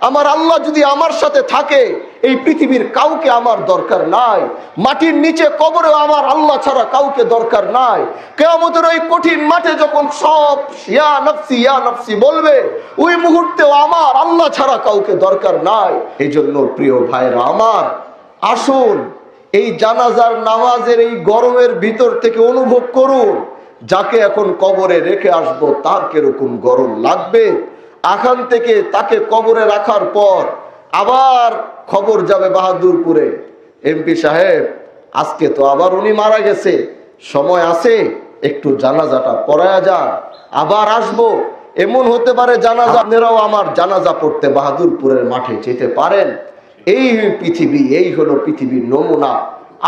আমার আল্লাহ যদি আমার সাথে থাকে, এই পৃথিবীর কাউকে আমার দরকার নাই। মাটির নিচে কবরেও আমার আল্লাহ ছাড়া কাউকে দরকার নাই। কিয়ামতের ওই কঠিন মাঠে যখন সব ইয়া নফসি বলবে, ওই মুহূর্তেও আমার আল্লাহ ছাড়া কাউকে দরকার নাই। এই জন্য প্রিয় ভাইরা আমার, আসুন এই জানাজার নামাজের এই গরমের ভিতর থেকে অনুভব করুন, যাকে এখন কবরে রেখে আসবো তার কিরকম গরম লাগবে। আখান থেকে তাকে কবরে রাখার পর আবার খবর যাবে বাহাদুরপুরে, এমপি সাহেব আজকে তো আবার উনি মারা গেছে, সময় আছে একটু জানাজাটা পড়ায়া যান, আবার আসবো। এমন হতে পারে জানাজা আপনারাও আমার জানাজা পড়তে বাহাদুরপুরের মাঠে যেতে পারেন। এই পৃথিবী, এই হলো পৃথিবীর নমুনা।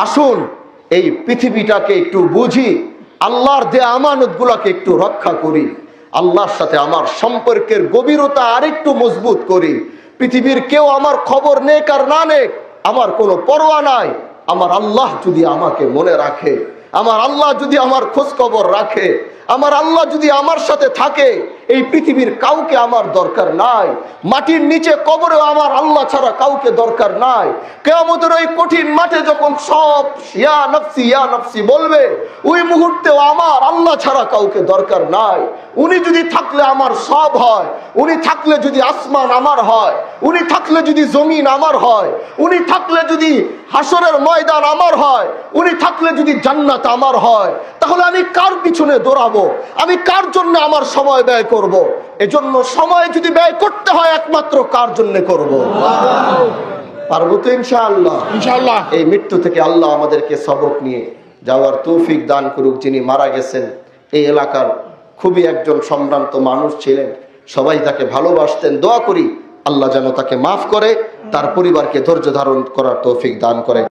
আসুন এই পৃথিবীটাকে একটু বুঝি, আল্লাহর দেয়া আমানত গুলাকে একটু রক্ষা করি, আল্লাহর সাথে আমার সম্পর্কের গভীরতা আরেকটু মজবুত করি। পৃথিবীর কেউ আমার খবর নেক আর না নেক আমার কোনো পরোয়া নাই। আমার আল্লাহ যদি আমাকে মনে রাখে, আমার আল্লাহ যদি আমার খোঁজ খবর রাখে, আমার আল্লাহ যদি আমার সাথে থাকে, এই পৃথিবীর কাউকে আমার দরকার নাই। মাটির নিচে কবরেও আমার আল্লাহ ছাড়া কাউকে দরকার নাই। কিয়ামতের ওই কঠিন মাঠে যখন সব ইয়া নফসি বলবে, ওই মুহূর্তেও আমার আল্লাহ ছাড়া কাউকে দরকার নাই। উনি যদি থাকলে আমার সব হয়, উনি থাকলে যদি আসমান আমার হয়, উনি থাকলে যদি জমিন আমার হয়, উনি থাকলে যদি হাসরের ময়দান আমার হয়, উনি থাকলে যদি জান্নাত আমার হয়, তাহলে আমি কার পিছনে দৌড়াবো? আমি কার জন্য আমার সময় ব্যয় করব? এজন্য সময় যদি ব্যয় করতে হয় একমাত্র কার জন্য করব? পারবো তো ইনশাআল্লাহ। ইনশাআল্লাহ এই মৃত্যু থেকে আল্লাহ আমাদেরকে সবক নিয়ে যাওয়ার তৌফিক দান করুক। যিনি মারা গেছেন এই এলাকার খুবই একজন সম্ভ্রান্ত মানুষ ছিলেন, সবাই তাকে ভালোবাসতেন। দোয়া করি আল্লাহ যেন তাকে মাফ করে, তার পরিবারকে ধৈর্য ধারণ করার তৌফিক দান করে।